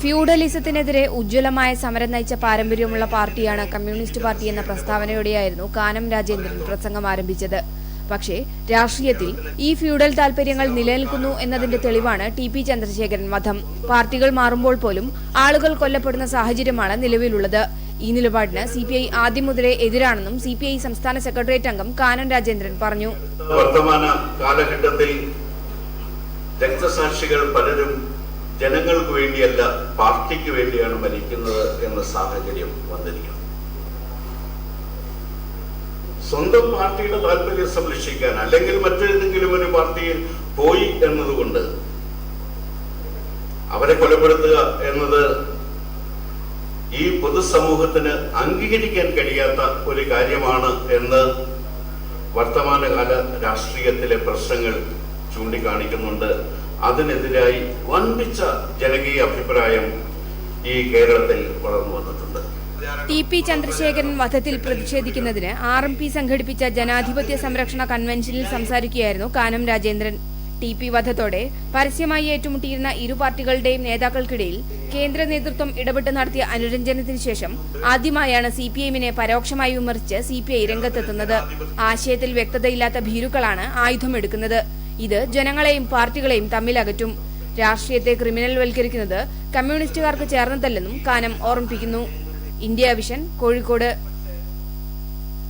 ഫ്യൂഡലിസത്തിനെതിരെ ഉജ്ജ്വലമായ സമരം നയിച്ച പാരമ്പര്യമുള്ള പാർട്ടിയാണ് കമ്മ്യൂണിസ്റ്റ് പാർട്ടി എന്ന പ്രസ്താവനയോടെയായിരുന്നു കാനം രാജേന്ദ്രൻ പ്രസംഗം ആരംഭിച്ചത്. പക്ഷേ രാഷ്ട്രീയത്തിൽ ഈ ഫ്യൂഡൽ താൽപര്യങ്ങൾ നിലനിൽക്കുന്നു എന്നതിന്റെ തെളിവാണ് ടി.പി. ചന്ദ്രശേഖരൻ വധം. പാർട്ടികൾ മാറുമ്പോൾ പോലും ആളുകൾ കൊല്ലപ്പെടുന്ന സാഹചര്യമാണ് നിലവിലുള്ളത്. ഈ നിലപാടിന് സിപിഐ ആദ്യം മുതലേ എതിരാണെന്നും സിപിഐ സംസ്ഥാന സെക്രട്ടേറിയറ്റ് അംഗം കാനം രാജേന്ദ്രൻ പറഞ്ഞു. വർത്തമാന കാലഘട്ടത്തിൽ രക്തസാക്ഷികൾ പലരും ജനങ്ങൾക്ക് വേണ്ടിയല്ല പാർട്ടിക്ക് വേണ്ടിയാണ് മരിക്കുന്നത് എന്ന സാഹചര്യം വന്നിരിക്കുന്നു. സ്വന്തം പാർട്ടിയുടെ താല്പര്യം സംരക്ഷിക്കാൻ അല്ലെങ്കിൽ മറ്റേതെങ്കിലും ഒരു പാർട്ടിയിൽ പോയി എന്നതുകൊണ്ട് അവരെ കൊലപ്പെടുത്തുക എന്നത് ഈ പൊതുസമൂഹത്തിന് അംഗീകരിക്കാൻ കഴിയാത്ത ഒരു കാര്യമാണ് എന്ന് വർത്തമാനകാല രാഷ്ട്രീയത്തിലെ പ്രശ്നങ്ങൾ ചൂണ്ടിക്കാണിക്കുന്നുണ്ട്. അതിനെതിരായി വൻപിച്ച ജനകീയ അഭിപ്രായം ഈ കേരളത്തിൽ വളർന്നു വന്നിട്ടുണ്ട്. ടി.പി. ചന്ദ്രശേഖരൻ വധത്തിൽ പ്രതിഷേധിക്കുന്നതിന് RMP സംഘടിപ്പിച്ച ജനാധിപത്യ സംരക്ഷണ കൺവെൻഷനിൽ സംസാരിക്കുകയായിരുന്നു കാനം രാജേന്ദ്രൻ. ടി.പി. വധത്തോടെ പരസ്യമായി ഏറ്റുമുട്ടിയിരുന്ന ഇരു പാർട്ടികളുടെയും നേതാക്കൾക്കിടയിൽ കേന്ദ്ര നേതൃത്വം ഇടപെട്ട് നടത്തിയ അനുരഞ്ജനത്തിന് ശേഷം ആദ്യമായാണ് CPIഎമ്മിനെ പരോക്ഷമായി വിമർശിച്ച് CPI രംഗത്തെത്തുന്നത്. ആശയത്തിൽ വ്യക്തതയില്ലാത്ത ഭീരുക്കളാണ് ആയുധമെടുക്കുന്നത്. ഇത് ജനങ്ങളെയും പാർട്ടികളെയും തമ്മിലകറ്റും. രാഷ്ട്രീയത്തെ ക്രിമിനൽ വൽക്കരിക്കുന്നത് കമ്മ്യൂണിസ്റ്റുകാർക്ക് ചേർന്നതല്ലെന്നും കാനം ഓർമ്മിപ്പിക്കുന്നു. India vision, Kozhikode.